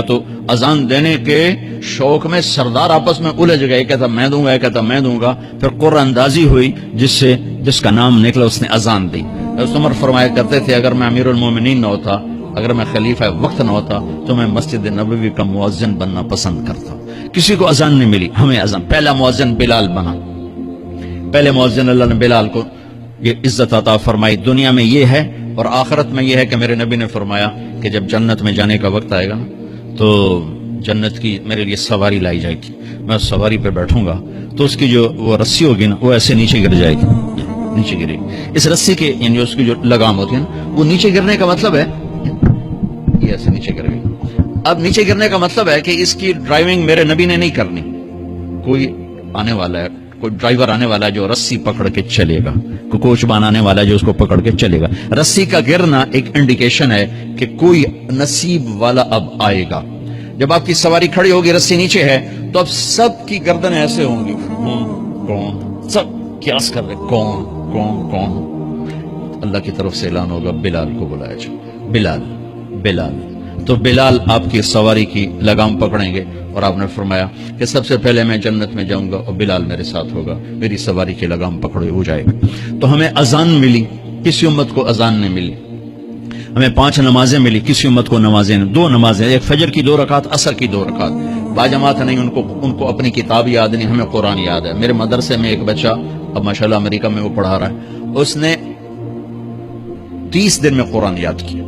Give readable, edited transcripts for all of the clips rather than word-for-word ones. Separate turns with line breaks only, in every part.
تو اذان دینے کے شوق میں سردار آپس میں الجھ گئے، کہتا میں دوں گا، کہتا میں دوں گا، پھر قرعہ اندازی ہوئی، جس کا نام نکلا اس نے اذان دی۔ حضرت عمر فرمایا کرتے تھے اگر میں امیر المومنین نہ ہوتا، اگر میں خلیفہ وقت نہ ہوتا تو میں مسجد نبوی کا مؤذن بننا پسند کرتا۔ کسی کو اذان نہیں ملی، ہمیں اذان، پہلا مؤذن بلال بنا، پہلے مؤذن اللہ نے بلال کو یہ عزت عطا فرمائی۔ دنیا میں یہ ہے اور آخرت میں یہ ہے کہ میرے نبی نے فرمایا کہ جب جنت میں جانے کا وقت آئے گا نا تو جنت کی میرے لیے سواری لائی جائے گی، میں اس سواری پہ بیٹھوں گا تو اس کی جو وہ رسی ہوگی نا وہ ایسے نیچے گر جائے گی، نیچے گرے گی۔ اس رسی کے یعنی اس کی جو لگام ہوتی ہے نا وہ نیچے گرنے کا مطلب ہے یہ ایسے نیچے گر گئی۔ اب نیچے گرنے کا مطلب ہے کہ اس کی ڈرائیونگ میرے نبی نے نہیں کرنی، کوئی آنے والا ہے، کوئی ڈرائیور آنے والا ہے جو رسی پکڑ کے چلے گا، کوئی کوچبان آنے والا ہے جو اس کو پکڑ کے چلے گا۔ رسی کا گرنا ایک انڈیکیشن ہے کہ کوئی نصیب والا اب آئے گا۔ جب آپ کی سواری کھڑی ہوگی، رسی نیچے ہے، تو اب سب کی گردن ایسے ہوں گی، کون، سب قیاس کر رہے کون کون کون۔ اللہ کی طرف سے اعلان ہوگا بلال کو بلایا جائے، بلال بلال، تو بلال آپ کی سواری کی لگام پکڑیں گے اور آپ نے فرمایا کہ سب سے پہلے میں جنت میں جاؤں گا اور بلال میرے ساتھ ہوگا، میری سواری کی لگام پکڑے ہو جائے گا۔ تو ہمیں اذان ملی، کسی امت کو اذان نہیں ملی۔ ہمیں 5 نمازیں ملی، کسی امت کو نمازیں نہیں۔ 2 نمازیں، ایک فجر کی 2 رکعت، عصر کی 2 رکعت، باجماعت نہیں، ان کو اپنی کتاب یاد نہیں، ہمیں قرآن یاد ہے۔ میرے مدرسے میں ایک بچہ اب ماشاءاللہ امریکہ میں وہ پڑھا رہا ہے، اس نے 30 دن میں قرآن یاد کیا،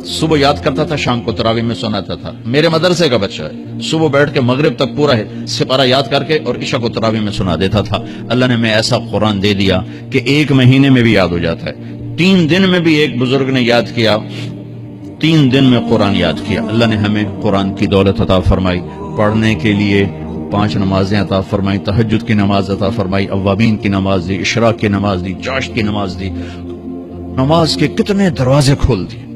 صبح یاد کرتا تھا، شام کو تراویح میں سناتا تھا۔ میرے مدرسے کا بچہ ہے، صبح بیٹھ کے مغرب تک پورا ہے سپارہ یاد کر کے اور عشاء کو تراویح میں سنا دیتا تھا۔ اللہ نے ہمیں ایسا قرآن دے دیا کہ 1 مہینے میں بھی یاد ہو جاتا ہے۔ 3 دن میں بھی ایک بزرگ نے یاد کیا، 3 دن میں قرآن یاد کیا۔ اللہ نے ہمیں قرآن کی دولت عطا فرمائی، پڑھنے کے لیے 5 نمازیں عطا فرمائی، تہجد کی نماز عطا فرمائی، اوابین کی نماز دی، اشراق کی نماز دی، چاشت کی نماز دی، نماز کے کتنے دروازے کھول دیے۔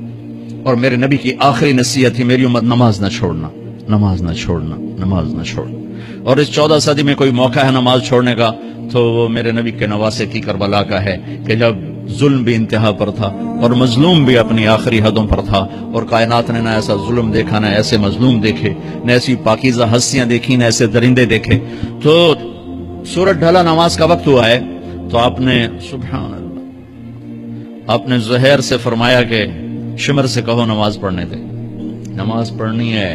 اور میرے نبی کی آخری نصیحت تھی میری امت نماز نہ چھوڑنا، نماز نہ چھوڑنا، نماز نہ چھوڑنا۔ اور اس 14 صدی میں کوئی موقع ہے نماز چھوڑنے کا تو وہ میرے نبی کے نواسے کی کربلا کا ہے کہ جب ظلم بھی انتہا پر تھا اور مظلوم بھی اپنی آخری حدوں پر تھا، اور کائنات نے نہ ایسا ظلم دیکھا، نہ ایسے مظلوم دیکھے، نہ ایسی پاکیزہ ہستیاں دیکھی، نہ ایسے درندے دیکھے۔ تو سورج ڈھلا، نماز کا وقت ہوا ہے، تو آپ نے سبحان اللہ، آپ نے زہیر سے فرمایا کہ شمر سے کہو نماز پڑھنے دے، نماز پڑھنی ہے،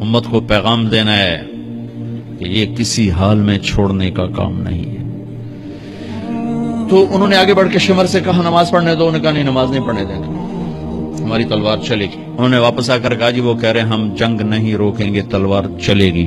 امت کو پیغام دینا ہے کہ یہ کسی حال میں چھوڑنے کا کام نہیں ہے۔ تو انہوں نے آگے بڑھ کے شمر سے کہا نماز پڑھنے دو، انہوں نے کہا نہیں نماز نہیں پڑھنے دیں گے، ہماری تلوار چلے گی۔ انہوں نے واپس آ کر کہا جی وہ کہہ رہے ہیں ہم جنگ نہیں روکیں گے، تلوار چلے گی۔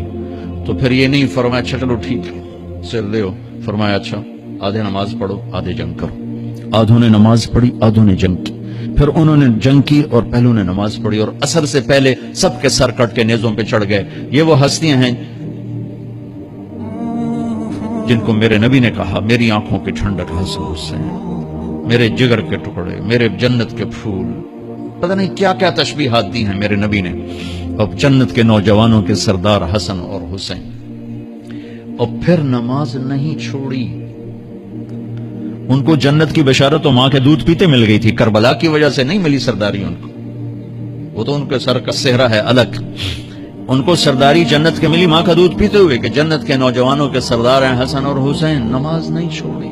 تو پھر یہ نہیں فرمایا اچھا چلو ٹھیک ہے چل دے ہو، فرمایا اچھا آدھے نماز پڑھو آدھے جنگ کرو۔ آدھوں نے نماز پڑھی، آدھوں نے جنگ کی، پھر انہوں نے جنگ کی اور پہلوں نے نماز پڑھی، اور عصر سے پہلے سب کے سر کٹ کے نیزوں پہ چڑھ گئے۔ یہ وہ ہستیاں ہیں جن کو میرے نبی نے کہا میری آنکھوں کی ٹھنڈک حسن حسین، میرے جگر کے ٹکڑے، میرے جنت کے پھول، پتہ نہیں کیا کیا تشبیہات دی ہیں میرے نبی نے۔ اب جنت کے نوجوانوں کے سردار حسن اور حسین، اور پھر نماز نہیں چھوڑی۔ ان کو جنت کی بشارت و ماں کے دودھ پیتے مل گئی تھی، کربلا کی وجہ سے نہیں ملی سرداری ان کو، وہ تو ان کے سر کا صحرا ہے الگ۔ ان کو سرداری جنت کے ملی ماں کا دودھ پیتے ہوئے کہ جنت کے نوجوانوں کے سردار ہیں حسن اور حسین۔ نماز نہیں چھوڑی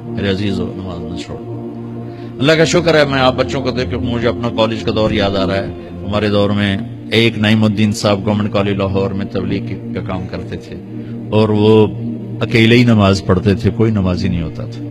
میرے عزیزو، نماز نہ چھوڑو۔ اللہ کا شکر ہے میں آپ بچوں کو دیکھ کے مجھے اپنا کالج کا دور یاد آ رہا ہے۔ ہمارے دور میں ایک نعیم الدین صاحب گورنمنٹ کالج لاہور میں تبلیغ کا کام کرتے تھے، اور وہ اکیلے ہی نماز پڑھتے تھے، کوئی نمازی نہیں ہوتا تھا۔